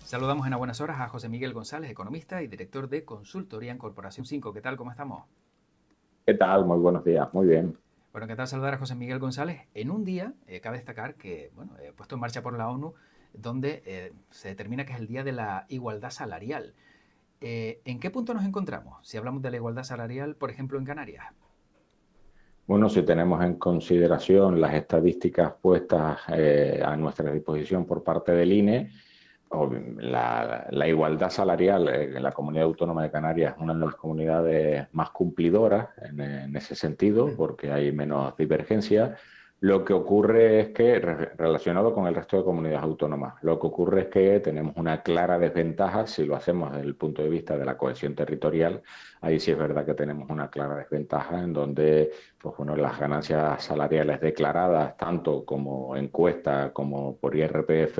Saludamos en a buenas horas a José Miguel González, economista y director de consultoría en Corporación 5. ¿Qué tal? ¿Cómo estamos? ¿Qué tal? Muy buenos días. Muy bien. Bueno, ¿qué tal saludar a José Miguel González en un día? Cabe destacar que, bueno, puesto en marcha por la ONU, donde se determina que es el Día de la Igualdad Salarial. ¿En qué punto nos encontramos si hablamos de la igualdad salarial, por ejemplo, en Canarias? Bueno, si tenemos en consideración las estadísticas puestas a nuestra disposición por parte del INE, la igualdad salarial en la Comunidad Autónoma de Canarias es una de las comunidades más cumplidoras en ese sentido, porque hay menos divergencia. Lo que ocurre es que, relacionado con el resto de comunidades autónomas, lo que ocurre es que tenemos una clara desventaja si lo hacemos desde el punto de vista de la cohesión territorial. Ahí sí es verdad que tenemos una clara desventaja en donde pues bueno, las ganancias salariales declaradas, tanto como encuesta como por IRPF,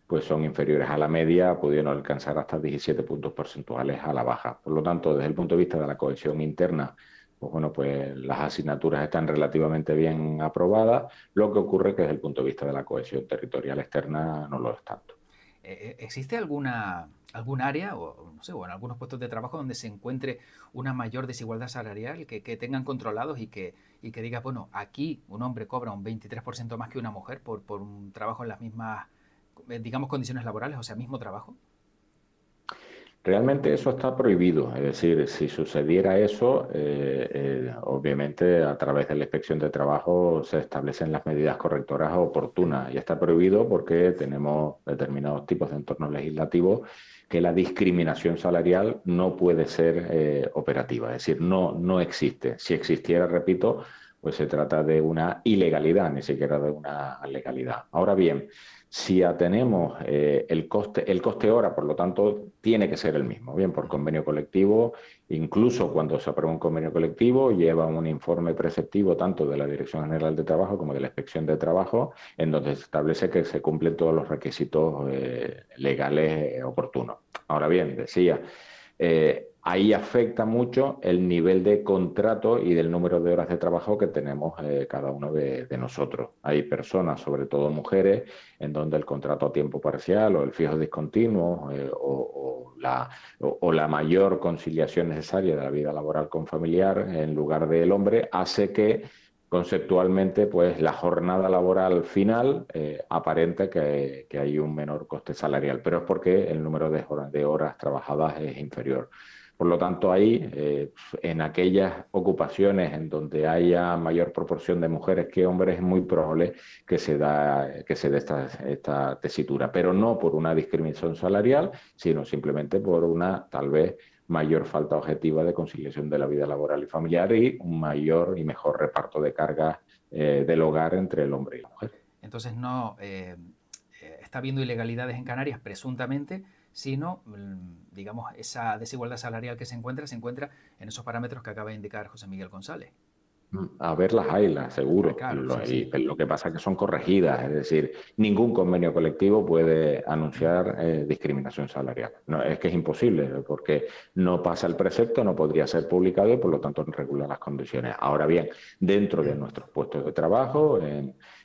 pues son inferiores a la media, pudiendo alcanzar hasta 17 puntos porcentuales a la baja. Por lo tanto, desde el punto de vista de la cohesión interna, pues bueno, pues las asignaturas están relativamente bien aprobadas, lo que ocurre que desde el punto de vista de la cohesión territorial externa no lo es tanto. ¿Existe algún área o, no sé, o en algunos puestos de trabajo donde se encuentre una mayor desigualdad salarial que tengan controlados y que diga, bueno, aquí un hombre cobra un 23% más que una mujer por un trabajo en las mismas, digamos, condiciones laborales, o sea, mismo trabajo? Realmente eso está prohibido, es decir, si sucediera eso, obviamente a través de la inspección de trabajo se establecen las medidas correctoras oportunas y está prohibido porque tenemos determinados tipos de entornos legislativos que la discriminación salarial no puede ser operativa, es decir, no existe. Si existiera, repito, pues se trata de una ilegalidad, ni siquiera de una legalidad. Ahora bien, si atenemos el coste hora, por lo tanto, tiene que ser el mismo, bien por convenio colectivo, incluso cuando se aprueba un convenio colectivo, lleva un informe preceptivo tanto de la Dirección General de Trabajo como de la Inspección de Trabajo, en donde se establece que se cumplen todos los requisitos legales oportunos. Ahora bien, decía, ahí afecta mucho el nivel de contrato y del número de horas de trabajo que tenemos cada uno de nosotros. Hay personas, sobre todo mujeres, en donde el contrato a tiempo parcial o el fijo discontinuo o la mayor conciliación necesaria de la vida laboral con familiar en lugar del hombre hace que conceptualmente pues la jornada laboral final aparente que hay un menor coste salarial, pero es porque el número de horas trabajadas es inferior. Por lo tanto, ahí, en aquellas ocupaciones en donde haya mayor proporción de mujeres que hombres, es muy probable que se dé esta tesitura, pero no por una discriminación salarial, sino simplemente por una, tal vez, mayor falta objetiva de conciliación de la vida laboral y familiar y un mayor y mejor reparto de cargas del hogar entre el hombre y la mujer. Entonces no está habiendo ilegalidades en Canarias, presuntamente, sino, digamos, esa desigualdad salarial que se encuentra en esos parámetros que acaba de indicar José Miguel González. A ver las haylas, Ah, seguro. claro, sí, sí. Lo que pasa es que son corregidas, es decir, ningún convenio colectivo puede anunciar discriminación salarial. No, es que es imposible, porque no pasa el precepto, no podría ser publicado y por lo tanto no regula las condiciones. Ahora bien, dentro de nuestros puestos de trabajo,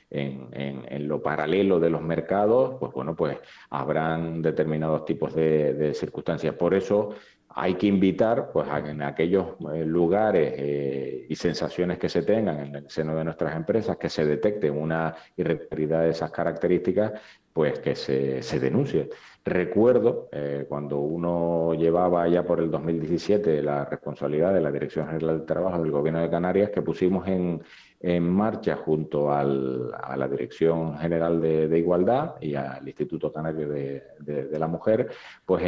en lo paralelo de los mercados, pues bueno, pues habrán determinados tipos de circunstancias. Por eso hay que invitar pues, en aquellos lugares y sensaciones que se tengan en el seno de nuestras empresas, que se detecte una irregularidad de esas características, pues que se denuncie. Recuerdo cuando uno llevaba ya por el 2017 la responsabilidad de la Dirección General de Trabajo del Gobierno de Canarias, que pusimos en marcha junto a la Dirección General de Igualdad y al Instituto Canario de la Mujer, pues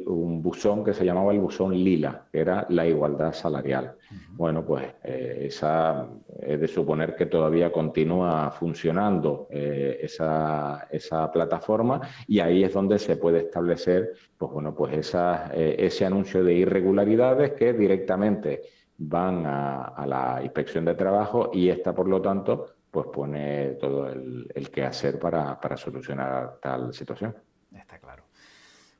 un buzón que se llamaba el buzón Lila, que era la igualdad salarial. Uh -huh. Bueno, pues esa es de suponer que todavía continúa funcionando esa plataforma y ahí es donde se puede establecer pues bueno, pues ese anuncio de irregularidades que directamente van a la inspección de trabajo y esta, por lo tanto, pues pone todo el quehacer para solucionar tal situación. Está claro.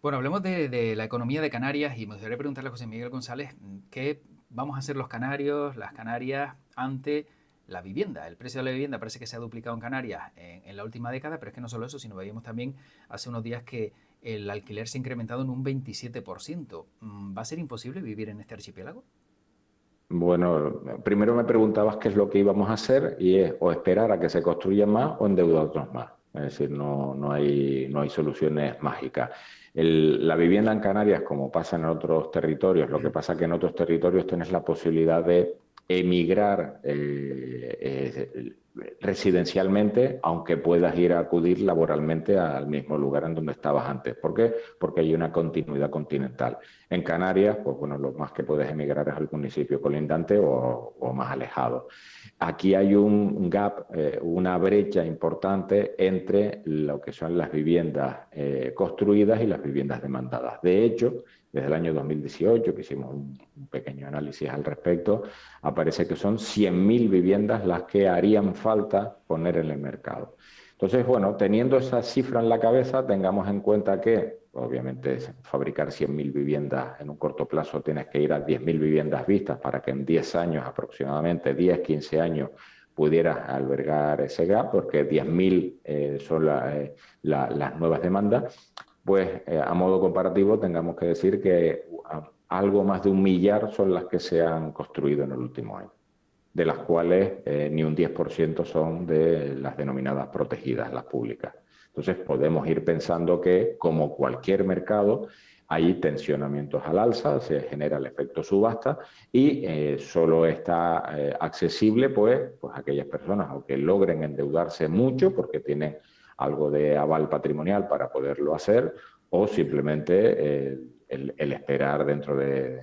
Bueno, hablemos de la economía de Canarias y me gustaría preguntarle a José Miguel González qué vamos a hacer los canarios, las Canarias, ante la vivienda. El precio de la vivienda parece que se ha duplicado en Canarias en la última década, pero es que no solo eso, sino veíamos también hace unos días que el alquiler se ha incrementado en un 27%. ¿Va a ser imposible vivir en este archipiélago? Bueno, primero me preguntabas qué es lo que íbamos a hacer y es o esperar a que se construyan más o endeudarnos más. Es decir, no hay soluciones mágicas. La vivienda en Canarias, como pasa en otros territorios, lo que pasa es que en otros territorios tienes la posibilidad de emigrar residencialmente, aunque puedas ir a acudir laboralmente al mismo lugar en donde estabas antes. ¿Por qué? Porque hay una continuidad continental. En Canarias, pues bueno, lo más que puedes emigrar es al municipio colindante o más alejado. Aquí hay un gap, una brecha importante entre lo que son las viviendas construidas y las viviendas demandadas. De hecho, desde el año 2018, que hicimos un pequeño análisis al respecto, aparece que son 100.000 viviendas las que harían falta poner en el mercado. Entonces, bueno, teniendo esa cifra en la cabeza, tengamos en cuenta que, obviamente, fabricar 100.000 viviendas en un corto plazo tienes que ir a 10.000 viviendas vistas para que en 10 años, aproximadamente 10, 15 años, pudieras albergar ese gap, porque 10.000 son las nuevas demandas. Pues a modo comparativo tengamos que decir que algo más de 1.000.000 son las que se han construido en el último año, de las cuales ni un 10% son de las denominadas protegidas, las públicas. Entonces podemos ir pensando que, como cualquier mercado, hay tensionamientos al alza, se genera el efecto subasta y solo está accesible pues a aquellas personas o que logren endeudarse mucho porque tienen algo de aval patrimonial para poderlo hacer, o simplemente el esperar dentro de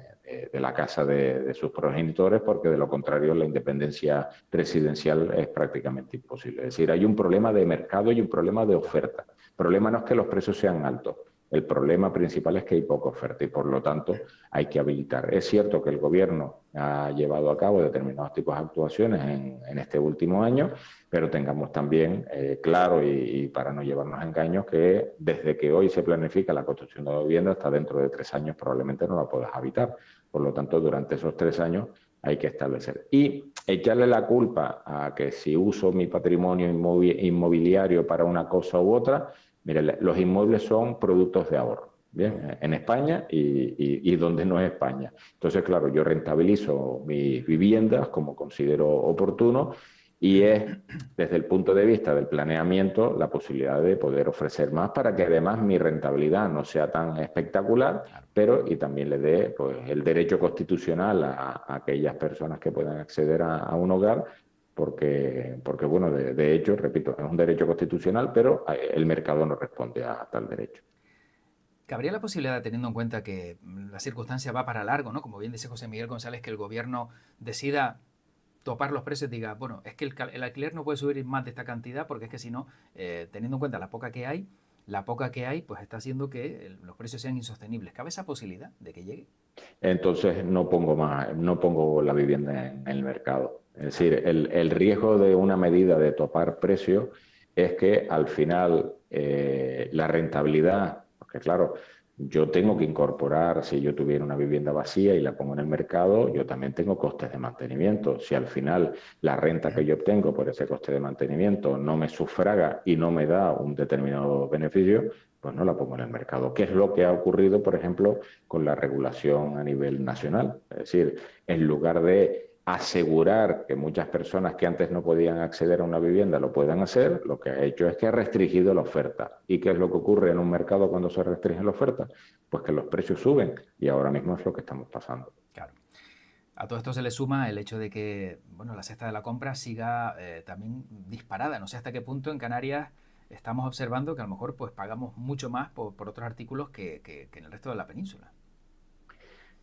la casa de sus progenitores, porque de lo contrario la independencia residencial es prácticamente imposible. Es decir, hay un problema de mercado y un problema de oferta. El problema no es que los precios sean altos, el problema principal es que hay poca oferta y por lo tanto hay que habilitar. Es cierto que el gobierno ha llevado a cabo determinados tipos de actuaciones en este último año, pero tengamos también claro y para no llevarnos a engaños que desde que hoy se planifica la construcción de vivienda hasta dentro de 3 años probablemente no la puedas habitar. Por lo tanto, durante esos 3 años hay que establecer. Y echarle la culpa a que si uso mi patrimonio inmobiliario para una cosa u otra, mire, los inmuebles son productos de ahorro, ¿bien? En España y donde no es España. Entonces, claro, yo rentabilizo mis viviendas como considero oportuno y es, desde el punto de vista del planeamiento, la posibilidad de poder ofrecer más para que además mi rentabilidad no sea tan espectacular, pero y también le dé pues, el derecho constitucional a aquellas personas que puedan acceder a un hogar, porque bueno, de hecho, repito, es un derecho constitucional, pero el mercado no responde a tal derecho. ¿Cabría la posibilidad, teniendo en cuenta que la circunstancia va para largo, ¿no? Como bien dice José Miguel González, que el gobierno decida topar los precios, diga, bueno, es que el alquiler no puede subir más de esta cantidad porque es que si no, teniendo en cuenta la poca que hay, pues está haciendo que los precios sean insostenibles. ¿Cabe esa posibilidad de que llegue? Entonces no pongo la vivienda en el mercado. Es decir, el riesgo de una medida de topar precios es que al final la rentabilidad, porque claro, yo tengo que incorporar, si yo tuviera una vivienda vacía y la pongo en el mercado, yo también tengo costes de mantenimiento. Si al final la renta que yo obtengo por ese coste de mantenimiento no me sufraga y no me da un determinado beneficio, pues no la pongo en el mercado. ¿Qué es lo que ha ocurrido, por ejemplo, con la regulación a nivel nacional? Es decir, en lugar de asegurar que muchas personas que antes no podían acceder a una vivienda lo puedan hacer, lo que ha hecho es que ha restringido la oferta. ¿Y qué es lo que ocurre en un mercado cuando se restringe la oferta? Pues que los precios suben y ahora mismo es lo que estamos pasando. Claro. A todo esto se le suma el hecho de que bueno, la cesta de la compra siga también disparada. No sé hasta qué punto en Canarias estamos observando que a lo mejor pues pagamos mucho más por otros artículos que en el resto de la península.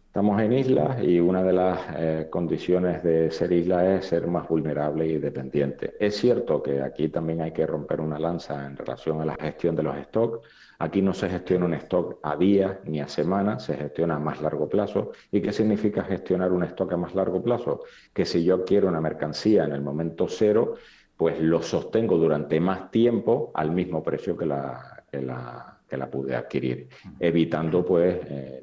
Estamos en islas y una de las condiciones de ser isla es ser más vulnerable y dependiente. Es cierto que aquí también hay que romper una lanza en relación a la gestión de los stocks. Aquí no se gestiona un stock a días ni a semanas, se gestiona a más largo plazo. ¿Y qué significa gestionar un stock a más largo plazo? Que si yo quiero una mercancía en el momento cero, pues lo sostengo durante más tiempo al mismo precio que la pude adquirir, evitando pues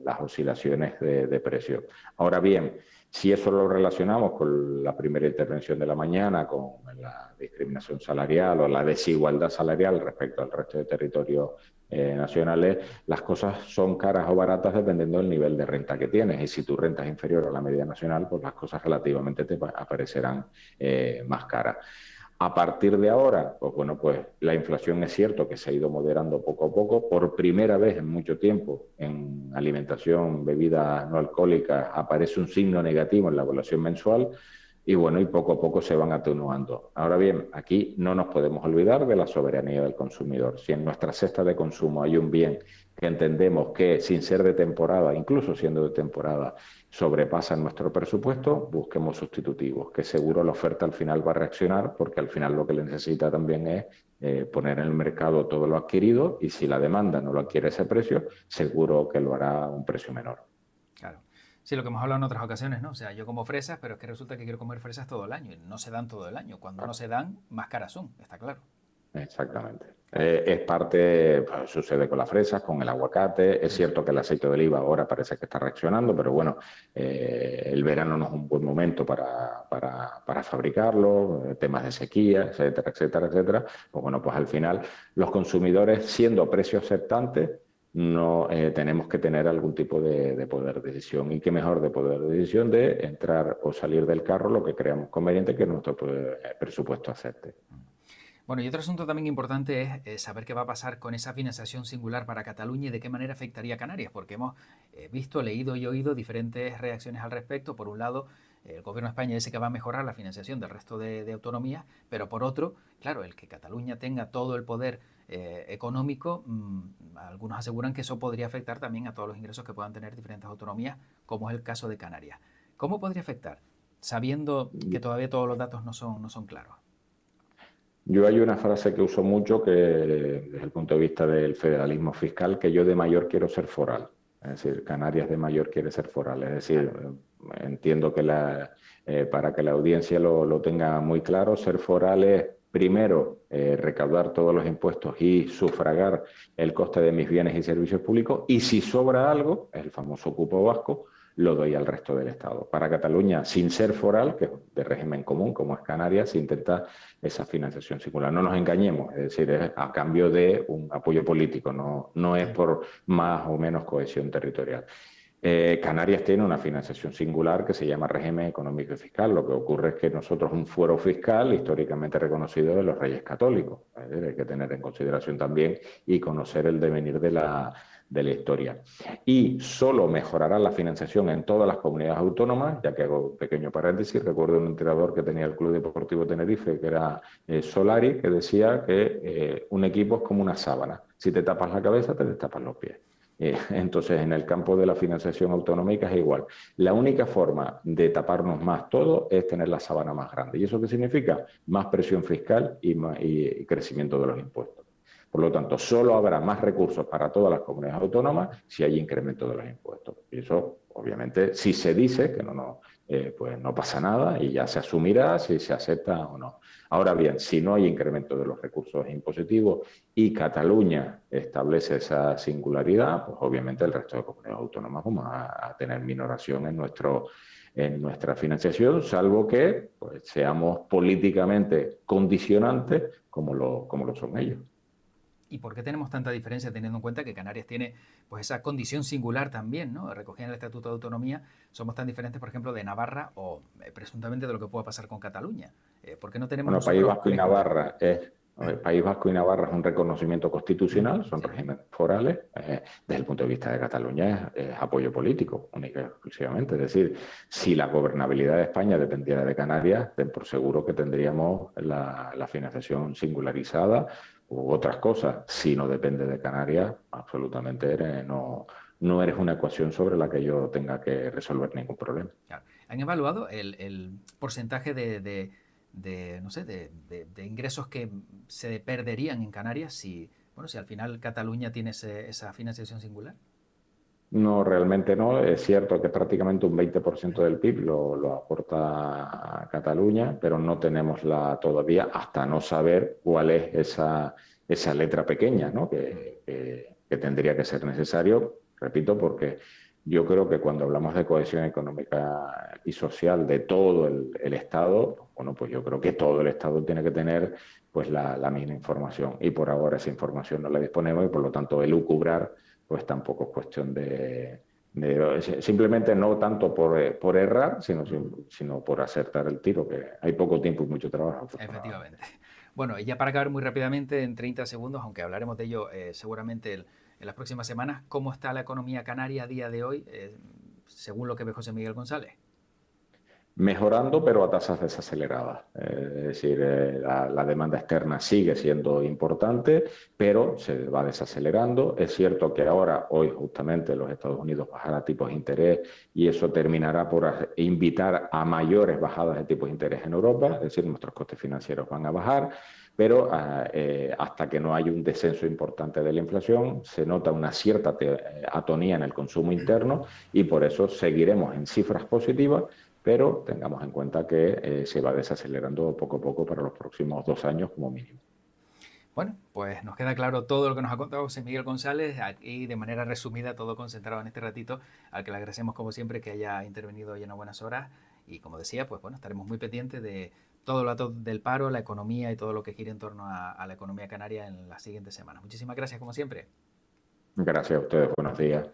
las oscilaciones de precio. Ahora bien, Si eso lo relacionamos con la primera intervención de la mañana, con la discriminación salarial o la desigualdad salarial respecto al resto de territorios nacionales, las cosas son caras o baratas dependiendo del nivel de renta que tienes. Y si tu renta es inferior a la media nacional, pues las cosas relativamente te aparecerán más caras. A partir de ahora, pues bueno, pues la inflación es cierto que se ha ido moderando poco a poco. Por primera vez en mucho tiempo, en alimentación, bebidas no alcohólicas, aparece un signo negativo en la evaluación mensual y bueno, y poco a poco se van atenuando. Ahora bien, aquí no nos podemos olvidar de la soberanía del consumidor. Si en nuestra cesta de consumo hay un bien que entendemos que sin ser de temporada, incluso siendo de temporada, sobrepasan nuestro presupuesto, busquemos sustitutivos, que seguro la oferta al final va a reaccionar, porque al final lo que le necesita también es poner en el mercado todo lo adquirido y si la demanda no lo adquiere ese precio, seguro que lo hará a un precio menor. Claro. Sí, lo que hemos hablado en otras ocasiones, ¿no? O sea, yo como fresas, pero es que resulta que quiero comer fresas todo el año y no se dan todo el año. Cuando no se dan, más caras son, está claro. Exactamente. Es parte, pues, sucede con las fresas, con el aguacate. Es cierto que el aceite de oliva ahora parece que está reaccionando, pero bueno, el verano no es un buen momento para fabricarlo, temas de sequía, etcétera, etcétera, etcétera. Pues bueno, pues al final los consumidores, siendo precio aceptante, no tenemos que tener algún tipo de poder de decisión. Y qué mejor de poder de decisión de entrar o salir del carro lo que creamos conveniente que nuestro presupuesto acepte. Bueno, y otro asunto también importante es saber qué va a pasar con esa financiación singular para Cataluña y de qué manera afectaría a Canarias, porque hemos visto, leído y oído diferentes reacciones al respecto. Por un lado, el gobierno de España dice que va a mejorar la financiación del resto de autonomías, pero por otro, claro, el que Cataluña tenga todo el poder económico, algunos aseguran que eso podría afectar también a todos los ingresos que puedan tener diferentes autonomías, como es el caso de Canarias. ¿Cómo podría afectar, sabiendo que todavía todos los datos no son claros? Yo hay una frase que uso mucho que desde el punto de vista del federalismo fiscal, que yo de mayor quiero ser foral. Es decir, Canarias de mayor quiere ser foral. Es decir, entiendo que para que la audiencia lo tenga muy claro, ser foral es primero recaudar todos los impuestos y sufragar el coste de mis bienes y servicios públicos y si sobra algo, es el famoso cupo vasco, lo doy al resto del Estado. Para Cataluña, sin ser foral, que es de régimen común, como es Canarias, se intenta esa financiación singular. No nos engañemos, es decir, es a cambio de un apoyo político, no es por más o menos cohesión territorial. Canarias tiene una financiación singular que se llama régimen económico y fiscal. Lo que ocurre es que nosotros un fuero fiscal históricamente reconocido de los reyes católicos. Hay que tener en consideración también y conocer el devenir de la historia. Y solo mejorará la financiación en todas las comunidades autónomas, ya que hago un pequeño paréntesis, recuerdo un entrenador que tenía el Club Deportivo Tenerife, que era Solari, que decía que un equipo es como una sábana. Si te tapas la cabeza, te tapas los pies. Entonces, en el campo de la financiación autonómica es igual. La única forma de taparnos más todo es tener la sábana más grande. ¿Y eso qué significa? Más presión fiscal y crecimiento de los impuestos. Por lo tanto, solo habrá más recursos para todas las comunidades autónomas si hay incremento de los impuestos. Y eso, obviamente, si se dice que pues no pasa nada y ya se asumirá si se acepta o no. Ahora bien, si no hay incremento de los recursos impositivos y Cataluña establece esa singularidad, pues obviamente el resto de comunidades autónomas vamos a tener minoración en nuestra financiación, salvo que pues, seamos políticamente condicionantes como lo son ellos. ¿Y por qué tenemos tanta diferencia teniendo en cuenta que Canarias tiene pues esa condición singular también, ¿no? Recogida en el Estatuto de Autonomía, somos tan diferentes, por ejemplo, de Navarra o presuntamente de lo que pueda pasar con Cataluña? ¿Por qué no tenemos Bueno, País Vasco y Navarra de... el País Vasco y Navarra es un reconocimiento constitucional, son regímenes forales. Desde el punto de vista de Cataluña es apoyo político, única y exclusivamente. Es decir, si la gobernabilidad de España dependiera de Canarias, ten por seguro que tendríamos la financiación singularizada u otras cosas. Si no depende de Canarias, absolutamente no eres una ecuación sobre la que yo tenga que resolver ningún problema. Claro. ¿Han evaluado el porcentaje no sé, de ingresos que se perderían en Canarias si al final Cataluña tiene esa financiación singular? No, realmente no. Es cierto que prácticamente un 20% del PIB lo aporta Cataluña, pero no tenemos todavía, hasta no saber cuál es esa letra pequeña, ¿no? que tendría que ser necesario, repito, porque yo creo que cuando hablamos de cohesión económica y social de todo el Estado, bueno, pues yo creo que todo el Estado tiene que tener pues la misma información y por ahora esa información no la disponemos y por lo tanto elucubrar pues tampoco es cuestión simplemente no tanto por errar, sino por acertar el tiro, que hay poco tiempo y mucho trabajo, afortunadamente. Efectivamente. Bueno, y ya para acabar muy rápidamente, en 30 segundos, aunque hablaremos de ello seguramente en las próximas semanas, ¿cómo está la economía canaria a día de hoy, según lo que ve José Miguel González? Mejorando, pero a tasas desaceleradas. Es decir, la demanda externa sigue siendo importante, pero se va desacelerando. Es cierto que ahora, hoy justamente, los Estados Unidos bajará tipos de interés y eso terminará por invitar a mayores bajadas de tipos de interés en Europa, es decir, nuestros costes financieros van a bajar, pero hasta que no haya un descenso importante de la inflación, se nota una cierta atonía en el consumo interno y por eso seguiremos en cifras positivas, pero tengamos en cuenta que se va desacelerando poco a poco para los próximos 2 años como mínimo. Bueno, pues nos queda claro todo lo que nos ha contado José Miguel González, aquí de manera resumida, todo concentrado en este ratito, al que le agradecemos como siempre que haya intervenido hoy en buenas horas y como decía, pues bueno, estaremos muy pendientes de todo lo del paro, la economía y todo lo que gire en torno a la economía canaria en las siguientes semanas. Muchísimas gracias como siempre. Gracias a ustedes, buenos días.